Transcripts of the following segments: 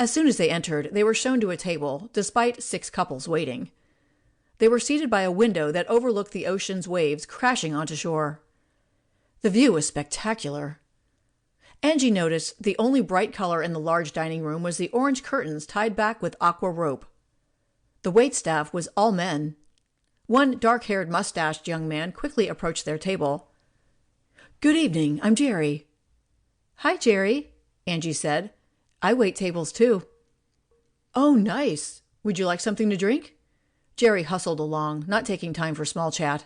As soon as they entered, they were shown to a table, despite 6 couples waiting. They were seated by a window that overlooked the ocean's waves crashing onto shore. The view was spectacular. Angie noticed the only bright color in the large dining room was the orange curtains tied back with aqua rope. The waitstaff was all men. One dark-haired, mustached young man quickly approached their table. "Good evening, I'm Jerry." "Hi, Jerry," Angie said. "I wait tables too." "Oh, nice. Would you like something to drink?" Jerry hustled along, not taking time for small chat.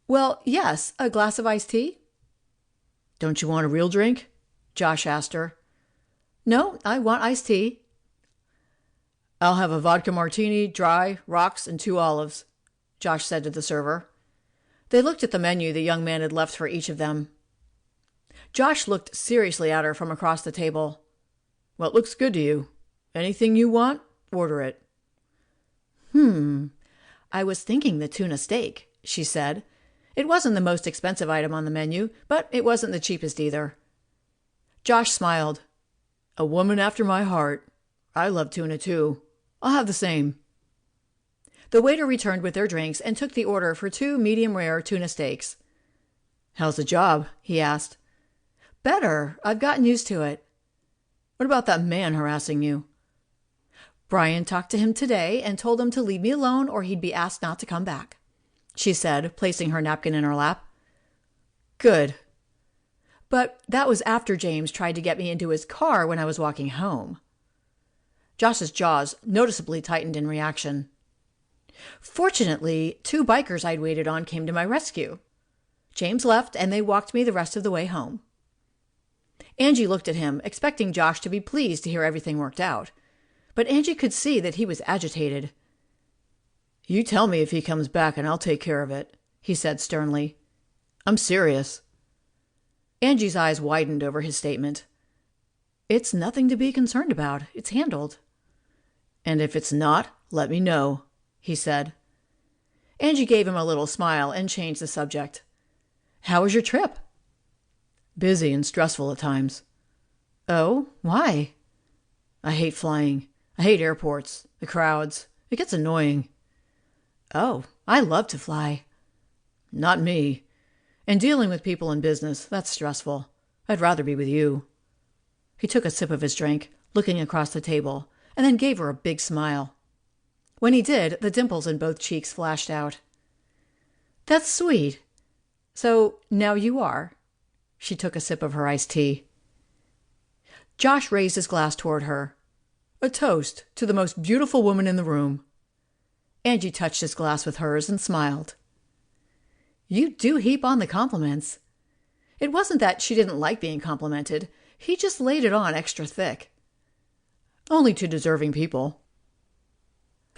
"Well, yes, a glass of iced tea." "Don't you want a real drink?" Josh asked her. "No, I want iced tea." "I'll have a vodka martini, dry, rocks, and 2 olives," Josh said to the server. They looked at the menu the young man had left for each of them. Josh looked seriously at her from across the table. "What looks good to you? Anything you want, order it." I was thinking the tuna steak," she said. It wasn't the most expensive item on the menu, but it wasn't the cheapest either. Josh smiled. "A woman after my heart. I love tuna too. I'll have the same." The waiter returned with their drinks and took the order for 2 medium-rare tuna steaks. "How's the job?" he asked. "Better. I've gotten used to it." "What about that man harassing you?" "Brian talked to him today and told him to leave me alone or he'd be asked not to come back," she said, placing her napkin in her lap. "Good. But that was after James tried to get me into his car when I was walking home." Josh's jaws noticeably tightened in reaction. "Fortunately, 2 bikers I'd waited on came to my rescue. James left and they walked me the rest of the way home." Angie looked at him, expecting Josh to be pleased to hear everything worked out. But Angie could see that he was agitated. "You tell me if he comes back and I'll take care of it," he said sternly. "I'm serious." Angie's eyes widened over his statement. "It's nothing to be concerned about. It's handled." "And if it's not, let me know," he said. Angie gave him a little smile and changed the subject. "How was your trip?" "Busy and stressful at times." "Oh, why?" "I hate flying. I hate airports, the crowds. It gets annoying." "Oh, I love to fly." "Not me. And dealing with people in business, that's stressful. I'd rather be with you." He took a sip of his drink, looking across the table, and then gave her a big smile. When he did, the dimples in both cheeks flashed out. "That's sweet. So now you are." She took a sip of her iced tea. Josh raised his glass toward her. "A toast to the most beautiful woman in the room." Angie touched his glass with hers and smiled. "You do heap on the compliments." It wasn't that she didn't like being complimented. He just laid it on extra thick. "Only to deserving people."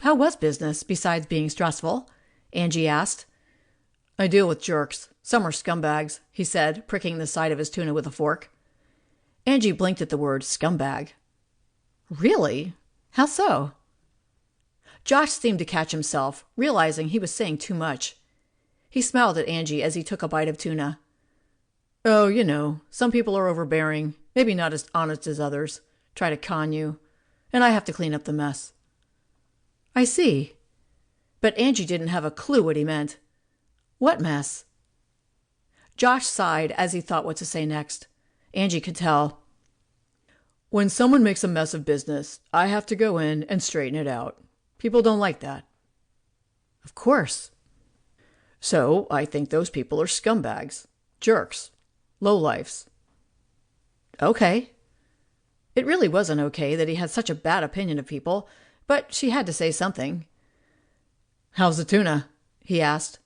"How was business, besides being stressful?" Angie asked. "I deal with jerks. Some are scumbags," he said, pricking the side of his tuna with a fork. Angie blinked at the word scumbag. "Really? How so?" Josh seemed to catch himself, realizing he was saying too much. He smiled at Angie as he took a bite of tuna. "Oh, you know, some people are overbearing, maybe not as honest as others, try to con you, and I have to clean up the mess." "I see." But Angie didn't have a clue what he meant. "What mess?" Josh sighed as he thought what to say next. Angie could tell. "When someone makes a mess of business, I have to go in and straighten it out. People don't like that." "Of course." "So I think those people are scumbags, jerks, lowlifes." "Okay." It really wasn't okay that he had such a bad opinion of people, but she had to say something. "How's the tuna?" he asked.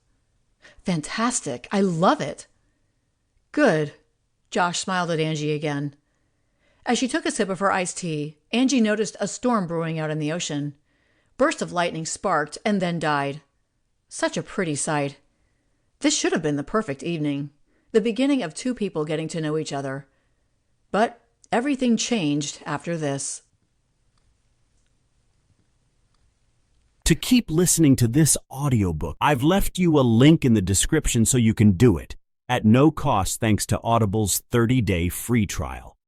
"Fantastic. I love it." "Good." Josh smiled at Angie again. As she took a sip of her iced tea, Angie noticed a storm brewing out in the ocean. Bursts of lightning sparked and then died. Such a pretty sight. This should have been the perfect evening, the beginning of 2 people getting to know each other. But everything changed after this. To keep listening to this audiobook, I've left you a link in the description so you can do it, at no cost thanks to Audible's 30-day free trial.